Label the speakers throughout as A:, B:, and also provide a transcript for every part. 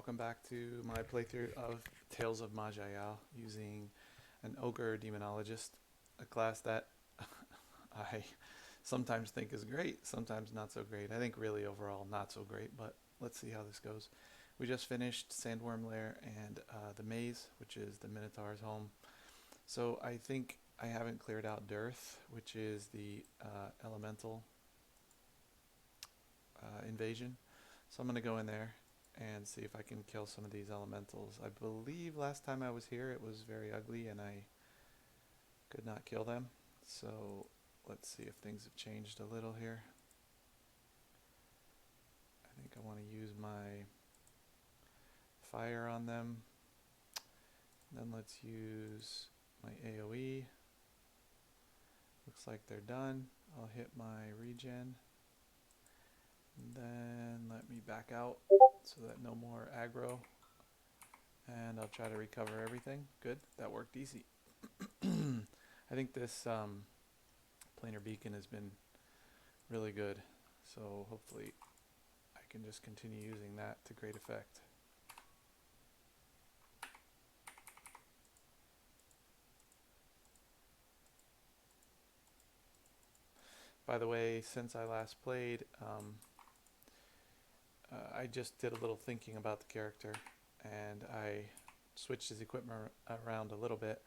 A: welcome back to my playthrough of Tales of Maj'Eyal using an Ogre Demonologist, a class that I sometimes think is great, sometimes not so great. I think really overall not so great, but let's see how this goes. We just finished Sandworm Lair and the Maze, which is the Minotaur's home. So I think I haven't cleared out Dearth, which is the elemental invasion. So I'm going to go in there and see if I can kill some of these elementals. I believe last time I was here it was very ugly and I could not kill them. So let's see if things have changed a little here. I think I want to use my fire on them. Then let's use my AoE. Looks like they're done. I'll hit my regen. And then let me back out so that no more aggro. And I'll try to recover everything. Good, that worked easy. I think this planar beacon has been really good. So hopefully I can just continue using that to great effect. By the way, since I last played, I just did a little thinking about the character and I switched his equipment around a little bit,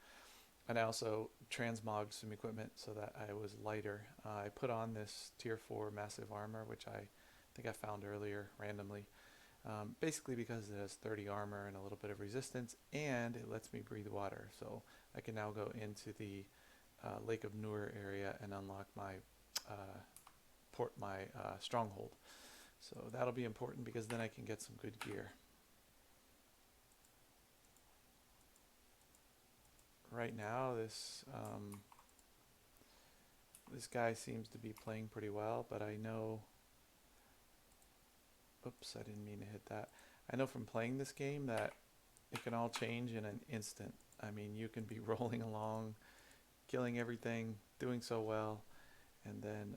A: and I also transmogged some equipment so that I was lighter. I put on this tier 4 massive armor, which I think I found earlier randomly, basically because it has 30 armor and a little bit of resistance, and it lets me breathe water, so I can now go into the Lake of Nur area and unlock my stronghold. So that'll be important because then I can get some good gear. Right now, this guy seems to be playing pretty well, but I know. Oops, I didn't mean to hit that. I know from playing this game that it can all change in an instant. I mean, you can be rolling along, killing everything, doing so well, and then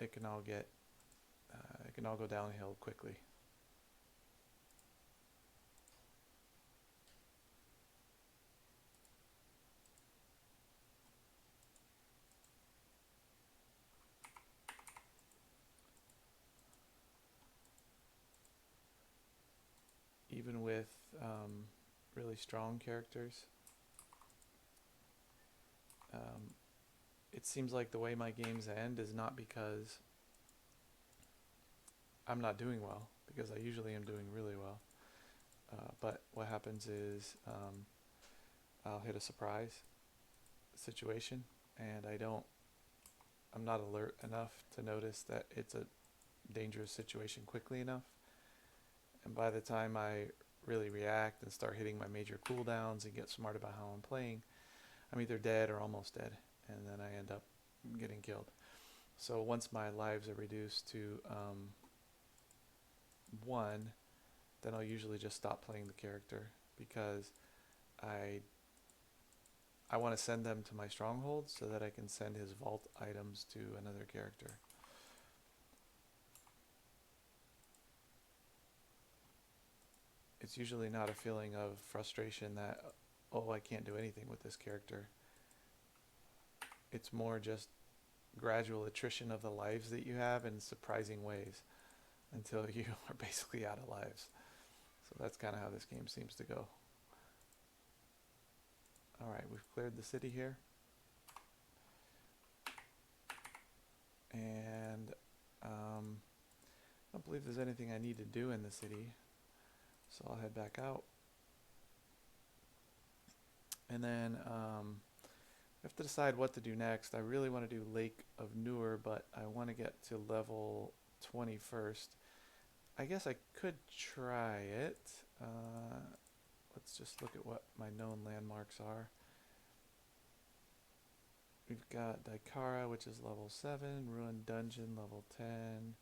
A: it can all go downhill quickly. Even with really strong characters, it seems like the way my games end is not because I'm not doing well, because I usually am doing really well. But what happens is I'll hit a surprise situation and I'm not alert enough to notice that it's a dangerous situation quickly enough. And by the time I really react and start hitting my major cooldowns and get smart about how I'm playing, I'm either dead or almost dead, and then I end up getting killed. So once my lives are reduced to 1, then I'll usually just stop playing the character because I want to send them to my stronghold so that I can send his vault items to another character. It's usually not a feeling of frustration that, oh, I can't do anything with this character. It's more just gradual attrition of the lives that you have in surprising ways until you are basically out of lives. So that's kind of how this game seems to go. Alright, we've cleared the city here. And I don't believe there's anything I need to do in the city. So I'll head back out. And then I have to decide what to do next. I really want to do Lake of Nur, but I want to get to level 20 first. I guess I could try it. Let's just look at what my known landmarks are. We've got Daikara, which is level 7, Ruined Dungeon, level 10,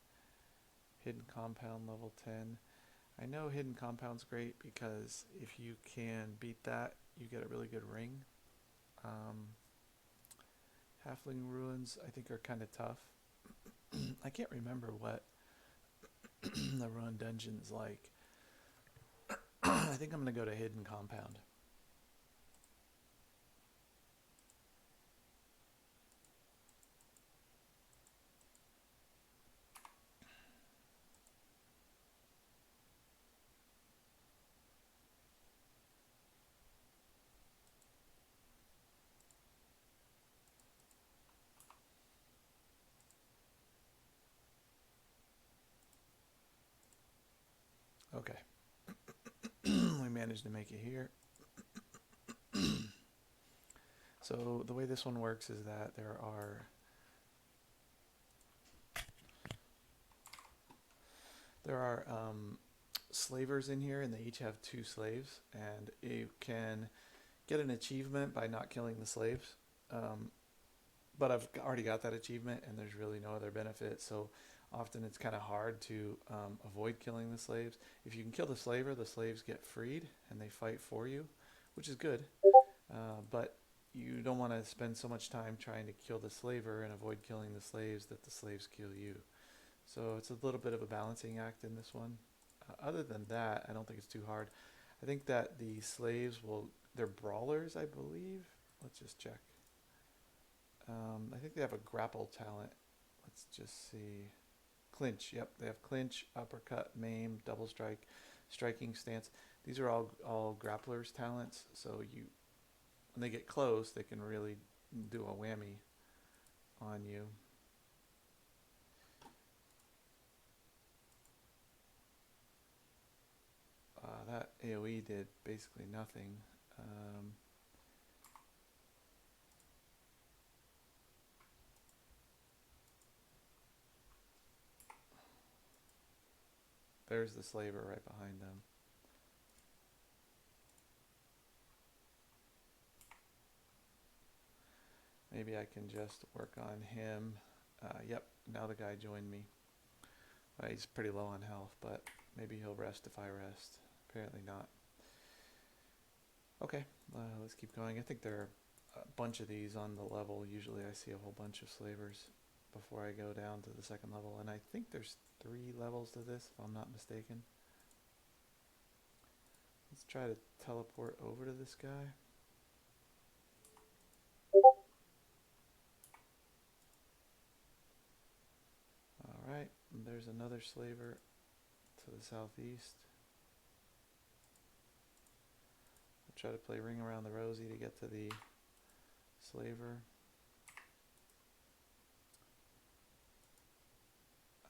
A: Hidden Compound, level 10. I know Hidden Compound's great because if you can beat that, you get a really good ring. Halfling Ruins, I think, are kind of tough. I can't remember what the run dungeons like. I think I'm going to go to Hidden Compound. Okay. We managed to make it here. So the way this one works is that there are slavers in here, and they each have 2 slaves, and you can get an achievement by not killing the slaves. But I've already got that achievement, and there's really no other benefit. So often it's kind of hard to avoid killing the slaves. If you can kill the slaver, the slaves get freed, and they fight for you, which is good. But you don't want to spend so much time trying to kill the slaver and avoid killing the slaves that the slaves kill you. So it's a little bit of a balancing act in this one. Other than that, I don't think it's too hard. I think that the slaves they're brawlers, I believe. Let's just check. I think they have a grapple talent. Let's just see. Clinch. Yep, they have clinch, uppercut, maim, double strike, striking stance. These are all grapplers' talents. So when they get close, they can really do a whammy on you. That AoE did basically nothing. There's the slaver right behind them. Maybe I can just work on him. Yep, now the guy joined me. He's pretty low on health, but maybe he'll rest if I rest. Apparently not. Okay, let's keep going. I think there are a bunch of these on the level. Usually I see a whole bunch of slavers before I go down to the 2nd level. And I think there's 3 levels to this, if I'm not mistaken. Let's try to teleport over to this guy. Alright, there's another slaver to the southeast. I'll try to play Ring Around the Rosie to get to the slaver.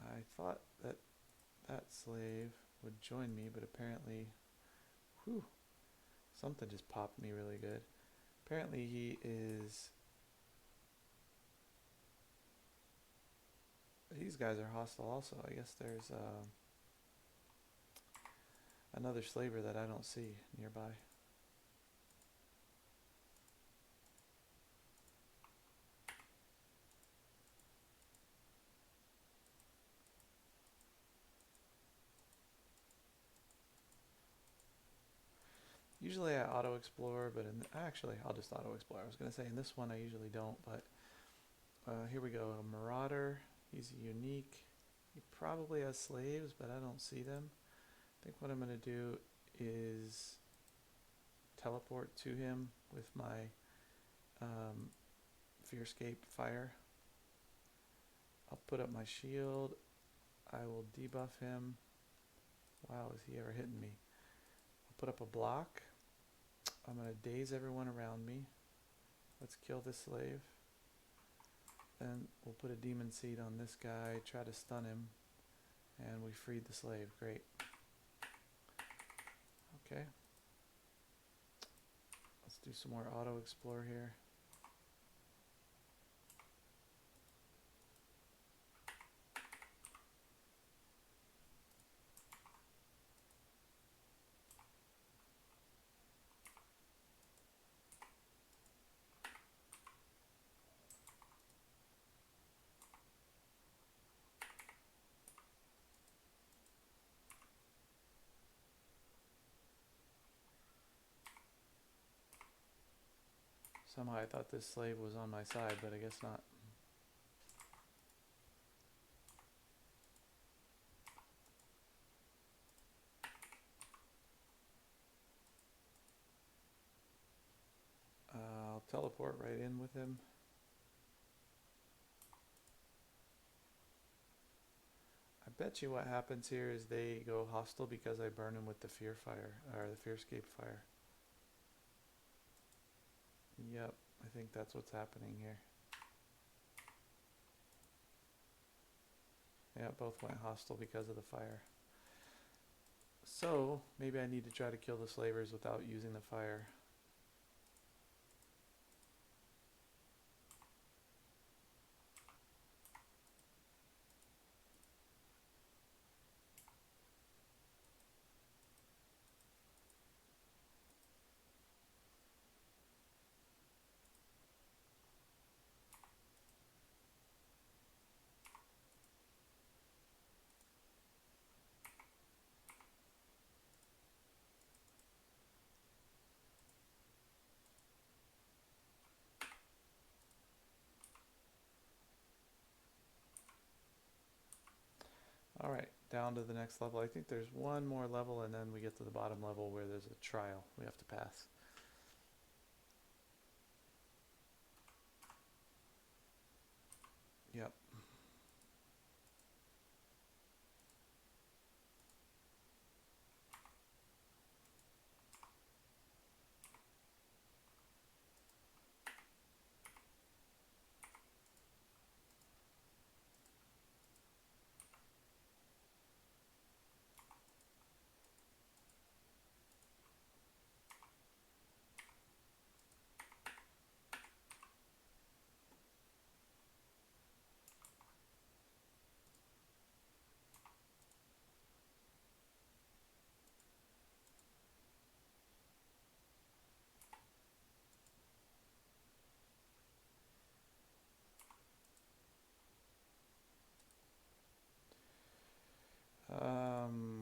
A: I thought that slave would join me, but apparently, something just popped me really good. Apparently these guys are hostile also. I guess there's another slaver that I don't see nearby. Usually I auto-explore, but actually I'll just auto-explore. I was going to say in this one I usually don't, but here we go. A marauder. He's unique. He probably has slaves, but I don't see them. I think what I'm going to do is teleport to him with my Fearscape fire. I'll put up my shield. I will debuff him. Wow, is he ever hitting me? I'll put up a block. I'm going to daze everyone around me. Let's kill this slave. Then we'll put a demon seed on this guy, try to stun him, and we freed the slave. Great. Okay. Let's do some more auto explore here. Somehow I thought this slave was on my side, but I guess not. teleport right in with him. I bet you what happens here is they go hostile because I burn them with the fear fire, or the fearscape fire. Yep, I think that's what's happening here. Yeah, both went hostile because of the fire. So, maybe I need to try to kill the slavers without using the fire. Alright, down to the next level. I think there's one more level and then we get to the bottom level where there's a trial we have to pass. Yep.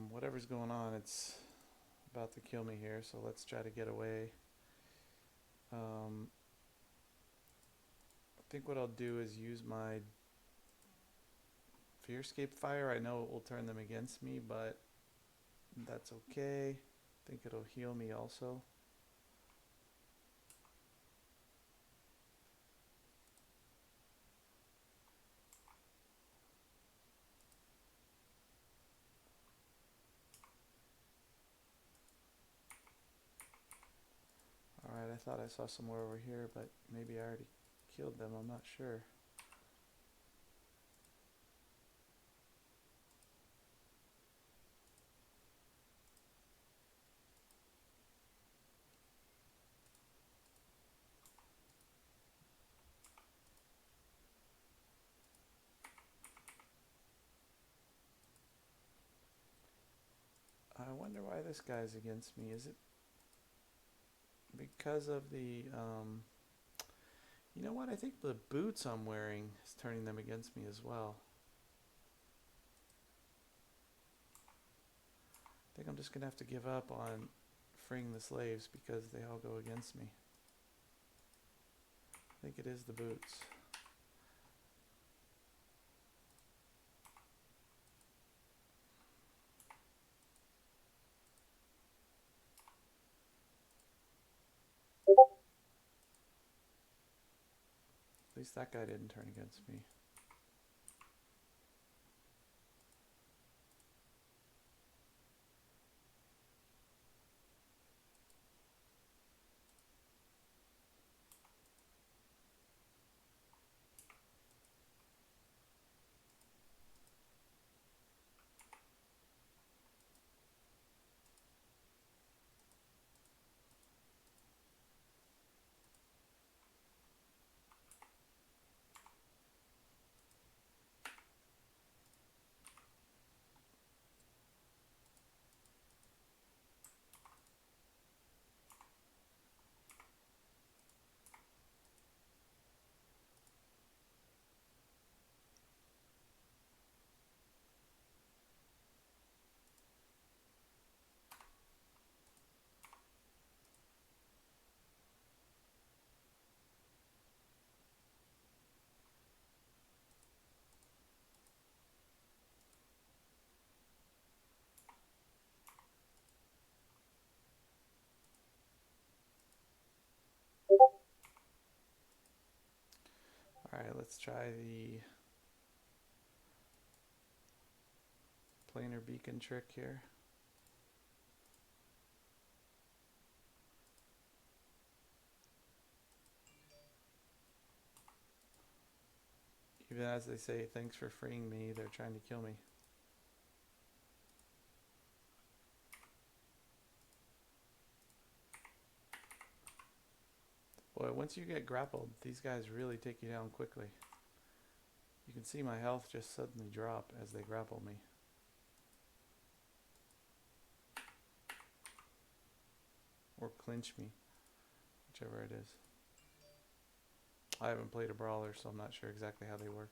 A: Whatever's going on, it's about to kill me here, so let's try to get away. I think what I'll do is use my fearscape fire. I know it will turn them against me, but that's okay. I think it'll heal me also. Alright, I thought I saw some more over here, but maybe I already killed them, I'm not sure. I wonder why this guy's against me. Is it because of the, you know what, I think the boots I'm wearing is turning them against me as well. I think I'm just going to have to give up on freeing the slaves because they all go against me. I think it is the boots. At least that guy didn't turn against me. Alright, let's try the planar beacon trick here. Even as they say, thanks for freeing me, they're trying to kill me. Boy, once you get grappled, these guys really take you down quickly. You can see my health just suddenly drop as they grapple me. Or clinch me, whichever it is. I haven't played a brawler, so I'm not sure exactly how they work.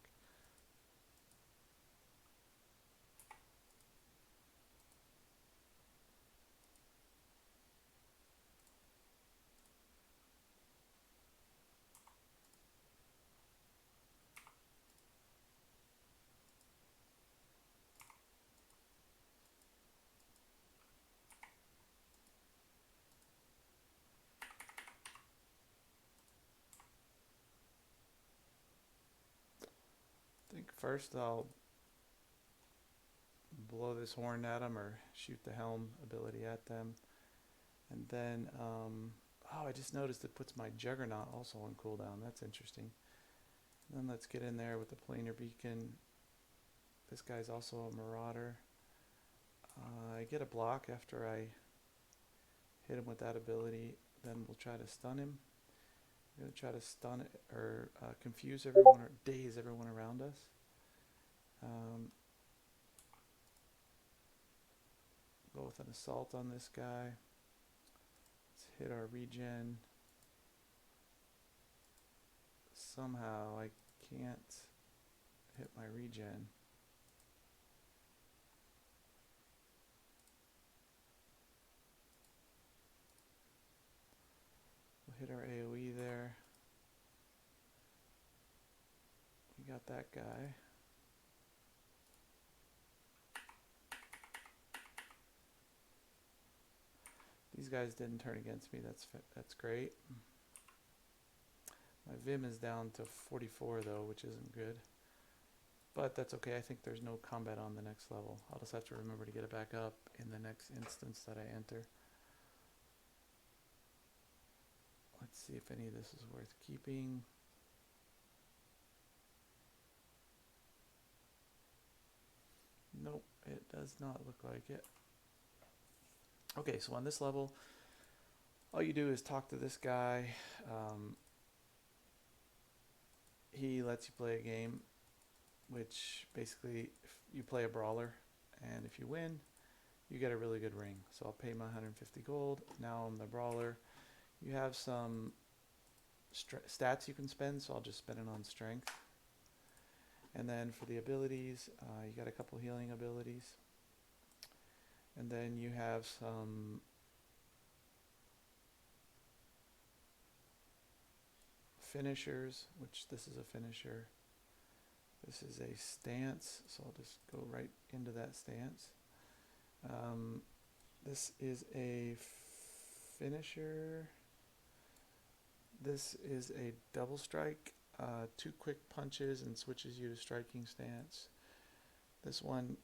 A: I think first I'll blow this horn at them or shoot the helm ability at them. And then, oh, I just noticed it puts my Juggernaut also on cooldown. That's interesting. And then let's get in there with the planar beacon. This guy's also a marauder. I get a block after I hit him with that ability. Then we'll try to stun him. I'm going to try to stun or confuse everyone or daze everyone around us. Go with an assault on this guy. Let's hit our regen. Somehow I can't hit my regen. We'll hit our AoE there. We got that guy. These guys didn't turn against me. That's great. My Vim is down to 44 though, which isn't good. But that's okay. I think there's no combat on the next level. I'll just have to remember to get it back up in the next instance that I enter. Let's see if any of this is worth keeping. Nope, it does not look like it. Okay, so on this level, all you do is talk to this guy. He lets you play a game, which basically if you play a brawler, and if you win, you get a really good ring. So I'll pay my 150 gold. Now I'm the brawler. You have some stats you can spend, so I'll just spend it on strength. And then for the abilities, you got a couple healing abilities. And then you have some finishers, which this is a finisher. This is a stance, so I'll just go right into that stance. This is a finisher. This is a double strike, 2 quick punches and switches you to striking stance. This one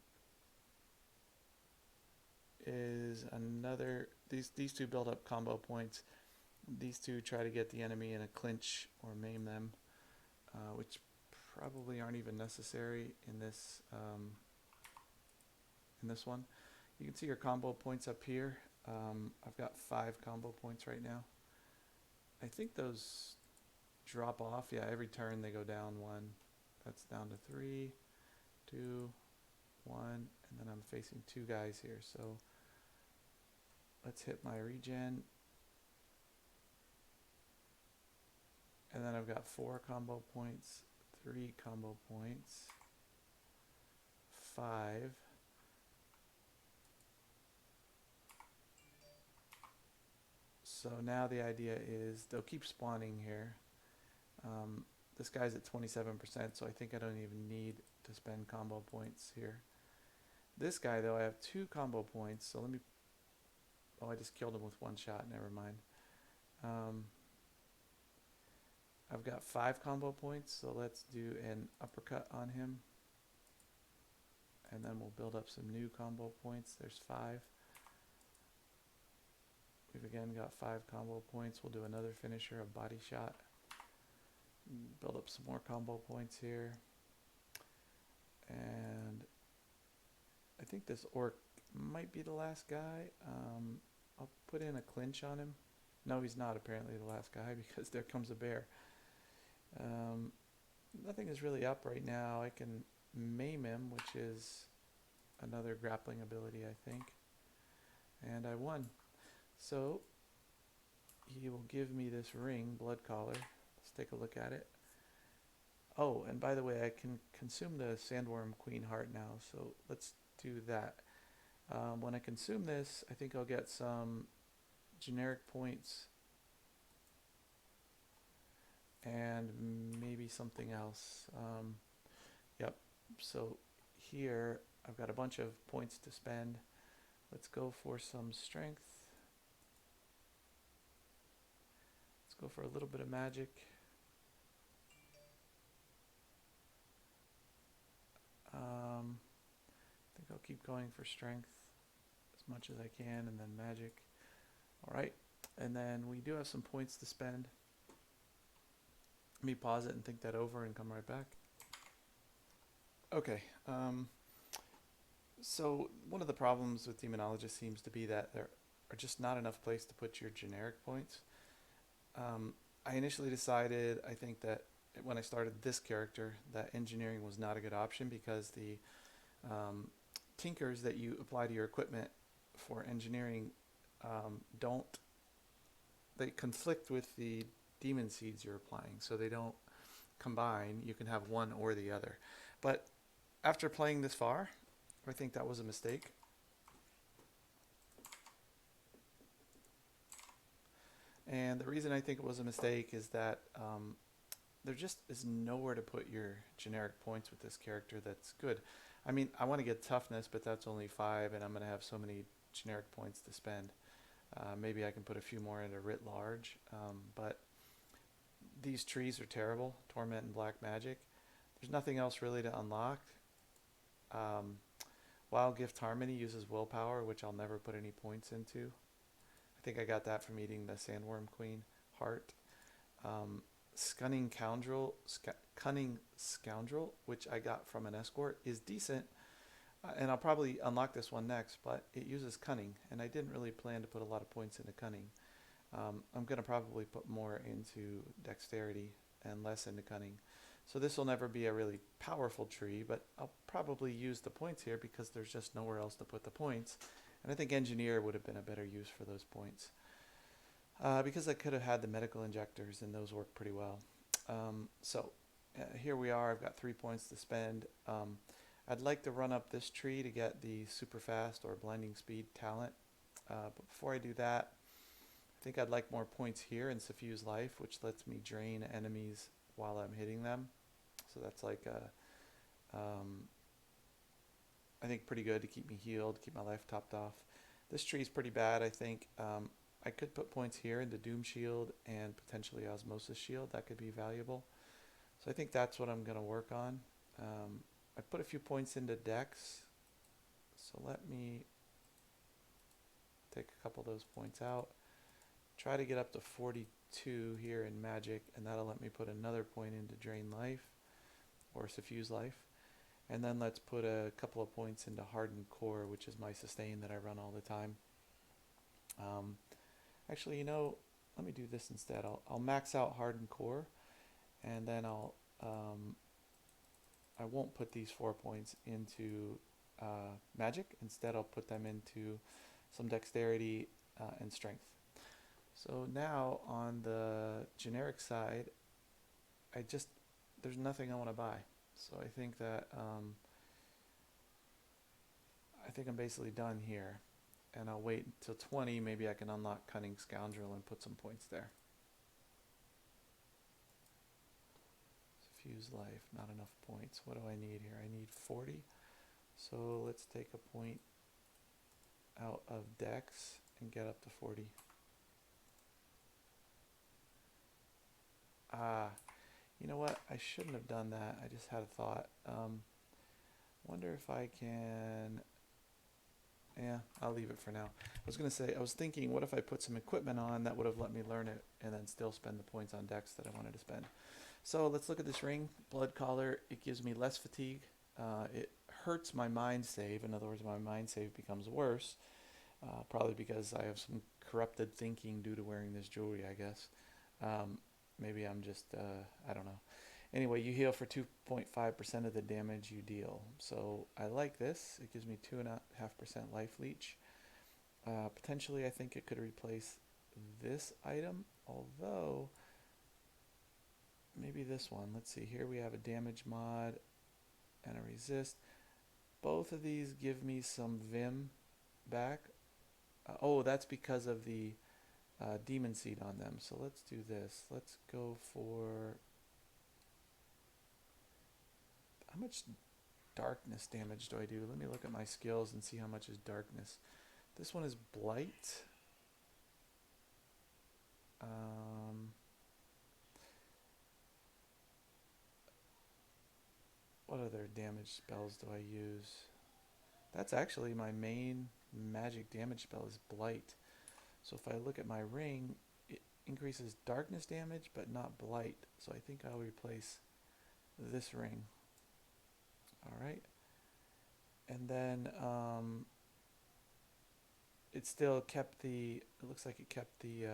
A: is another, these two build up combo points. These two try to get the enemy in a clinch or maim them, which probably aren't even necessary in this one. You can see your combo points up here. I've got 5 combo points right now. I think those drop off. Yeah, every turn they go down 1. That's down to 3, 2, 1, and then I'm facing 2 guys here. So let's hit my regen. And then I've got 4 combo points, 3 combo points, 5. So now the idea is they'll keep spawning here. This guy's at 27%, so I think I don't even need to spend combo points here. This guy, though, I have 2 combo points, so let me... Oh, I just killed him with 1 shot, never mind. I've got 5 combo points, so let's do an uppercut on him. And then we'll build up some new combo points. There's 5. We've again got 5 combo points. We'll do another finisher, a body shot. Build up some more combo points here. And I think this orc might be the last guy. I'll put in a clinch on him. No, he's not apparently the last guy because there comes a bear. Nothing is really up right now. I can maim him, which is another grappling ability, I think. And I won. So he will give me this ring, blood collar. Let's take a look at it. Oh, and by the way, I can consume the sandworm queen heart now, so let's do that. When I consume this, I think I'll get some generic points and maybe something else. Yep, so here I've got a bunch of points to spend. Let's go for some strength. Let's go for a little bit of magic. I think I'll keep going for strength as much as I can, and then magic. Alright, and then we do have some points to spend. Let me pause it and think that over and come right back. Okay, so one of the problems with Demonologist seems to be that there are just not enough place to put your generic points. I initially decided, I think that when I started this character, that engineering was not a good option because the tinkers that you apply to your equipment for engineering they conflict with the demon seeds you're applying, so they don't combine. You can have one or the other. But after playing this far, I think that was a mistake. And the reason I think it was a mistake is that there just is nowhere to put your generic points with this character that's good. I mean, I want to get toughness, but that's only 5, and I'm going to have so many generic points to spend. Maybe I can put a few more into writ large, but these trees are terrible. Torment and Black Magic. There's nothing else really to unlock. Wild Gift Harmony uses willpower, which I'll never put any points into. I think I got that from eating the Sandworm Queen heart. Cunning Scoundrel, which I got from an escort, is decent, and I'll probably unlock this one next, but it uses Cunning, and I didn't really plan to put a lot of points into Cunning. I'm going to probably put more into Dexterity and less into Cunning. So this will never be a really powerful tree, but I'll probably use the points here because there's just nowhere else to put the points. And I think Engineer would have been a better use for those points. Because I could have had the medical injectors, and those work pretty well. Here we are. I've got 3 points to spend. I'd like to run up this tree to get the super fast or blinding speed talent. But before I do that, I think I'd like more points here in Suffuse Life, which lets me drain enemies while I'm hitting them. So that's like I think pretty good to keep me healed, keep my life topped off. This tree is pretty bad, I think. I could put points here into Doom Shield and potentially Osmosis Shield. That could be valuable. So I think that's what I'm going to work on. I put a few points into Dex. So let me take a couple of those points out. Try to get up to 42 here in Magic, and that'll let me put another point into Drain Life or Suffuse Life. And then let's put a couple of points into Hardened Core, which is my sustain that I run all the time. Actually, let me do this instead. I'll max out Hardened Core, and then I won't put these 4 points into Magic. Instead, I'll put them into some Dexterity and Strength. So now on the generic side, there's nothing I want to buy. So I think that I'm basically done here, and I'll wait until 20. Maybe I can unlock Cunning Scoundrel and put some points there. Suffuse Life, not enough points. What do I need here? I need 40. So let's take a point out of Dex and get up to 40. Ah, you know what? I shouldn't have done that. I just had a thought. Wonder if I can... Yeah, I'll leave it for now. I was going to say, I was thinking, what if I put some equipment on that would have let me learn it and then still spend the points on decks that I wanted to spend. So let's look at this ring. Blood collar. It gives me less fatigue. It hurts my mind save. In other words, my mind save becomes worse. Probably because I have some corrupted thinking due to wearing this jewelry, I guess. Maybe I'm just, I don't know. Anyway, you heal for 2.5% of the damage you deal. So I like this. It gives me 2.5% life leech. Potentially, I think it could replace this item, although maybe this one. Let's see. Here we have a damage mod and a resist. Both of these give me some Vim back. Oh, that's because of the demon seed on them. So let's do this. Let's go for... How much darkness damage do I do? Let me look at my skills and see how much is darkness. This one is blight. What other damage spells do I use? That's actually my main magic damage spell is blight. So if I look at my ring, it increases darkness damage but not blight. So I think I'll replace this ring. Alright. And then it still kept the... It looks like it kept the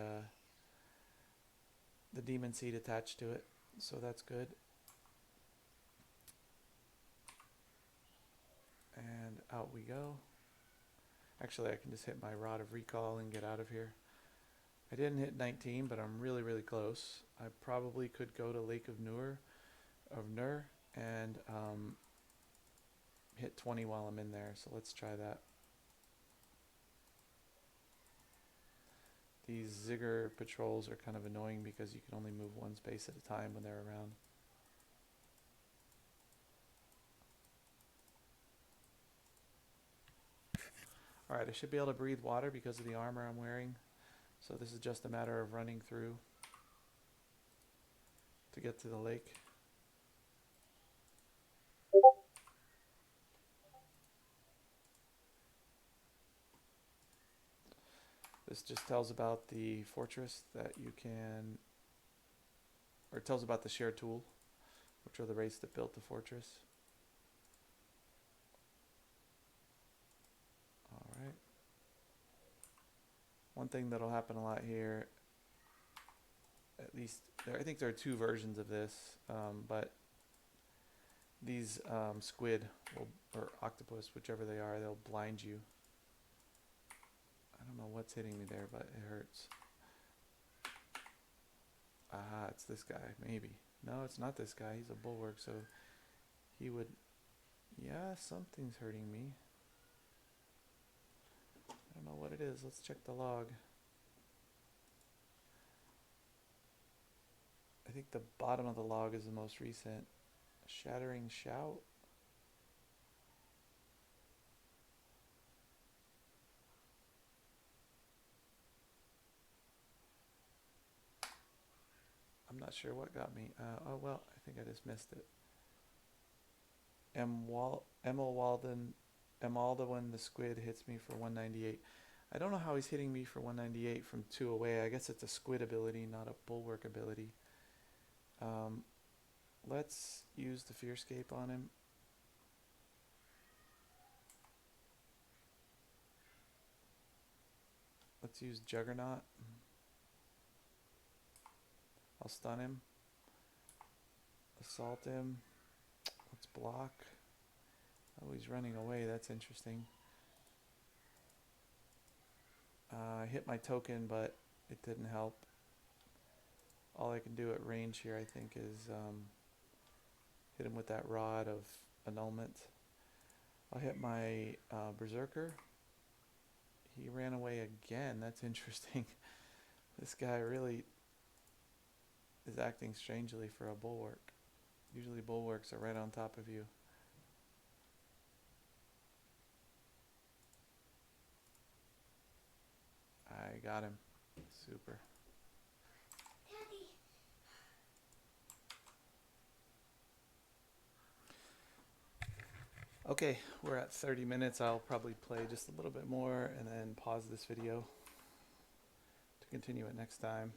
A: demon seed attached to it. So that's good. And out we go. Actually, I can just hit my Rod of Recall and get out of here. I didn't hit 19, but I'm really, really close. I probably could go to Lake of Nur, and hit 20 while I'm in there. So let's try that. These Zigger patrols are kind of annoying because you can only move one space at a time when they're around. Alright, I should be able to breathe water because of the armor I'm wearing. So this is just a matter of running through to get to the lake. This just tells about the fortress that you can... Or it tells about the Shertul, which are the race that built the fortress. Alright. One thing that'll happen a lot here, at least, I think there are two versions of this, but these squid, or octopus, whichever they are, they'll blind you. I don't know what's hitting me there, but it hurts. Ah, it's this guy, maybe. No, it's not this guy. He's a bulwark, so he would... Yeah, something's hurting me. I don't know what it is. Let's check the log. I think the bottom of the log is the most recent. Shattering Shout. I'm not sure what got me. Oh, well, I think I just missed it. Emalda when the squid hits me for 198. I don't know how he's hitting me for 198 from 2 away. I guess it's a squid ability, not a bulwark ability. Let's use the Fearscape on him. Let's use Juggernaut. I'll stun him. Assault him. Let's block. Oh, he's running away. That's interesting. I hit my token, but it didn't help. All I can do at range here, I think, is hit him with that Rod of Annulment. I'll hit my Berserker. He ran away again. That's interesting. This guy really is acting strangely for a bulwark. Usually bulwarks are right on top of you. I got him. Super. Okay, we're at 30 minutes. I'll probably play just a little bit more and then pause this video to continue it next time.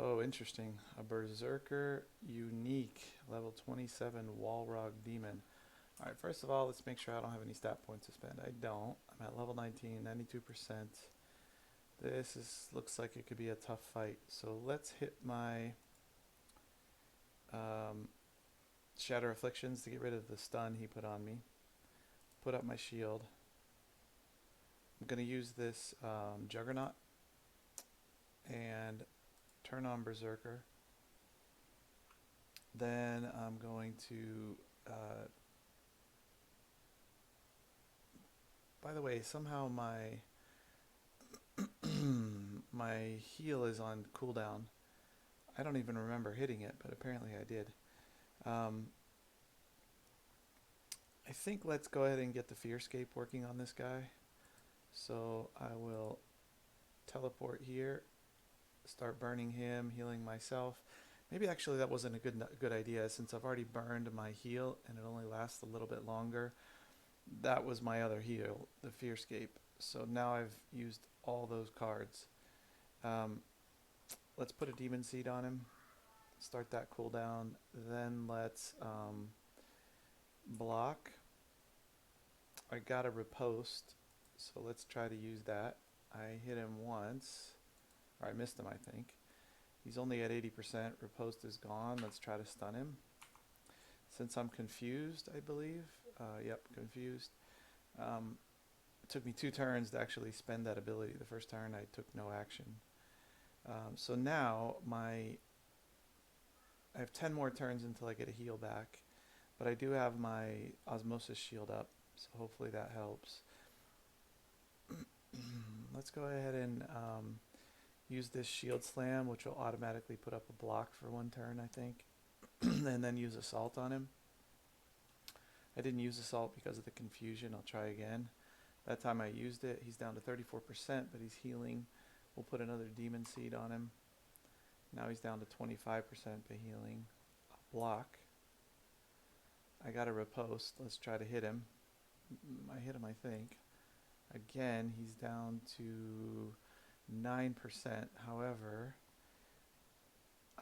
A: Oh, interesting. A Berserker Unique, level 27 Walrog Demon. Alright, first of all, let's make sure I don't have any stat points to spend. I don't. I'm at level 19, 92%. This looks like it could be a tough fight. So let's hit my Shatter Afflictions to get rid of the stun he put on me. Put up my shield. I'm going to use this Juggernaut and turn on Berserker. Then I'm going to by the way, somehow my my heal is on cooldown. I don't even remember hitting it, but apparently I did. I think let's go ahead and get the Fearscape working on this guy. So I will teleport here, start burning him, healing myself. Maybe actually that wasn't a good idea, since I've already burned my heal and it only lasts a little bit longer. That was my other heal, the Fearscape. So now I've used all those cards. Let's put a Demon Seed on him, start that cooldown. Then let's block. I got a riposte, so let's try to use that. I hit him once, or I missed him, I think. He's only at 80%. Riposte is gone. Let's try to stun him. Since I'm confused, I believe. Yep, confused. It took me 2 turns to actually spend that ability. The first turn I took no action. So now I have 10 more turns until I get a heal back. But I do have my Osmosis shield up, so hopefully that helps. Let's go ahead and use this shield slam, which will automatically put up a block for 1 turn, I think. And then use Assault on him. I didn't use Assault because of the confusion. I'll try again. That time I used it. He's down to 34%, but he's healing. We'll put another Demon Seed on him. Now he's down to 25% but healing. I'll block. I got a riposte. Let's try to hit him. I hit him, I think. Again, he's down to 9%. However,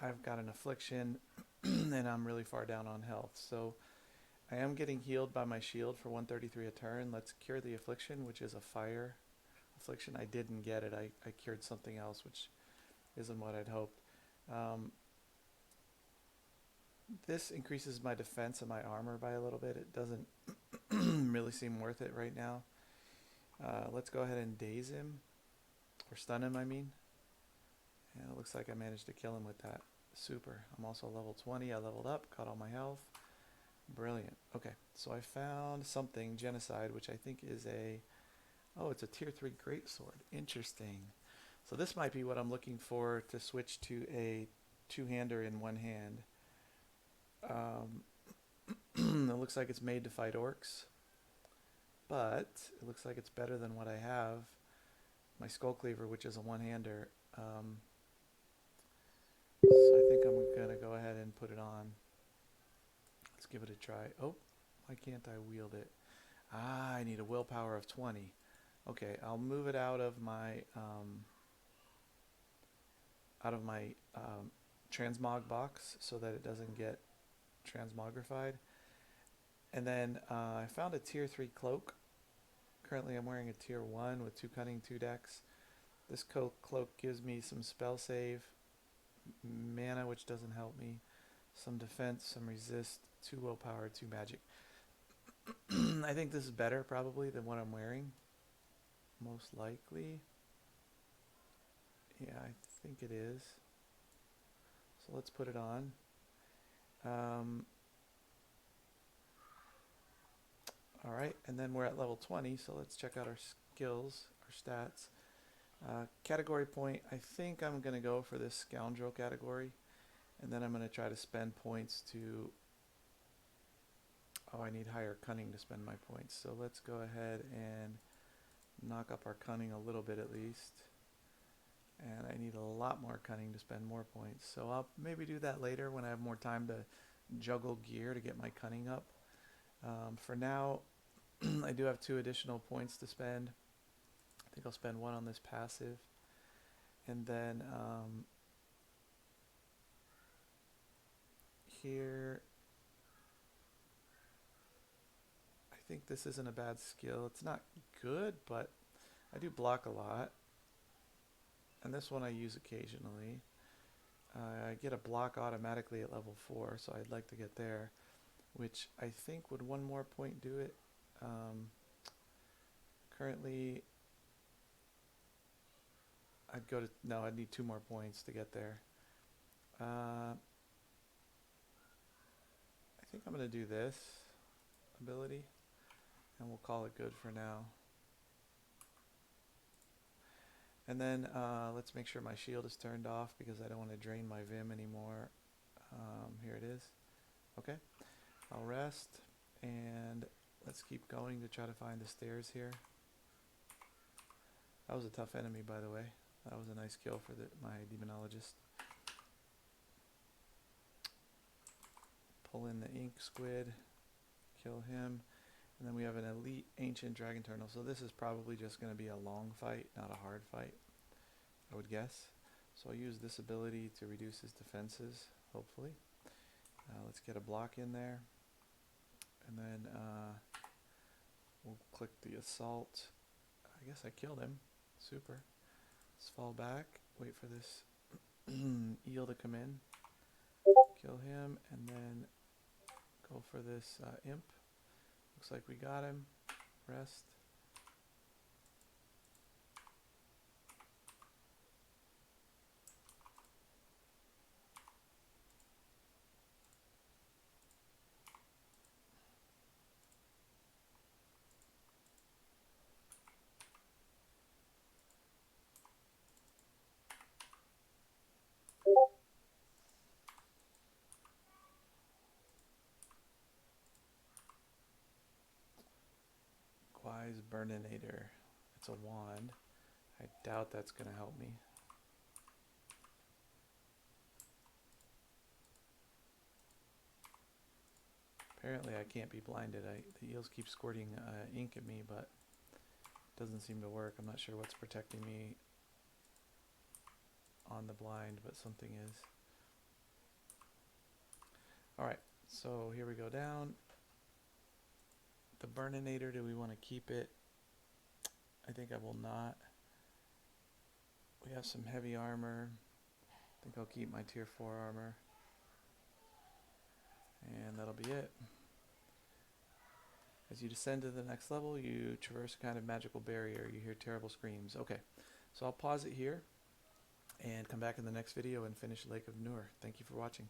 A: I've got an affliction and I'm really far down on health. So I am getting healed by my shield for 133 a turn. Let's cure the affliction, which is a fire affliction. I didn't get it. I cured something else, which isn't what I'd hoped. This increases my defense and my armor by a little bit. It doesn't really seem worth it right now. Let's go ahead and daze him, or stun him, I mean. And it looks like I managed to kill him with that. Super. I'm also level 20. I leveled up, got all my health. Brilliant. Okay, so I found something, Genocide, which I think is it's a tier 3 greatsword. Interesting. So this might be what I'm looking for to switch to a 2-hander in 1 hand. It looks like it's made to fight orcs, but it looks like it's better than what I have. My Skull Cleaver, which is a 1-hander. So I think I'm going to go ahead and put it on. Let's give it a try. Oh, why can't I wield it? I need a willpower of 20. Okay, I'll move it out of my transmog box so that it doesn't get transmogrified. And then I found a tier 3 cloak. Currently I'm wearing a tier 1 with 2 cunning, 2 dex. This cloak gives me some spell save, mana, which doesn't help me, some defense, some resist, 2 willpower, 2 magic. I think this is better probably than what I'm wearing. Most likely. Yeah, I think it is. So let's put it on. Alright, and then we're at level 20, so let's check out our skills, our stats. Category point, I think I'm going to go for this scoundrel category, and then I'm going to try to spend points to... Oh, I need higher cunning to spend my points. So let's go ahead and knock up our cunning a little bit at least. And I need a lot more cunning to spend more points. So I'll maybe do that later when I have more time to juggle gear to get my cunning up. For now, I do have 2 additional points to spend. I think I'll spend 1 on this passive. And then here, I think this isn't a bad skill. It's not good, but I do block a lot. And this one I use occasionally. I get a block automatically at level 4, so I'd like to get there, which I think would 1 more point do it. Currently, I'd need 2 more points to get there. I think I'm going to do this ability, and we'll call it good for now. And then let's make sure my shield is turned off because I don't want to drain my Vim anymore. Here it is. Okay, I'll rest, and let's keep going to try to find the stairs here. That was a tough enemy, by the way. That was a nice kill for my demonologist. Pull in the ink squid, kill him, and then we have an elite ancient dragon turtle. So this is probably just going to be a long fight, not a hard fight, I would guess. So I'll use this ability to reduce his defenses, hopefully. Let's get a block in there, and then we'll click the assault. I guess I killed him. Super. Let's fall back, wait for this eel to come in, kill him, and then go for this imp. Looks like we got him. Rest. Wise Burninator. It's a wand. I doubt that's going to help me. Apparently I can't be blinded. The eels keep squirting ink at me, but it doesn't seem to work. I'm not sure what's protecting me on the blind, but something is. Alright, so here we go down. The Burninator, do we want to keep it? I think I will not. We have some heavy armor. I think I'll keep my tier 4 armor. And that'll be it. As you descend to the next level, you traverse a kind of magical barrier. You hear terrible screams. Okay, so I'll pause it here and come back in the next video and finish Lake of Nur. Thank you for watching.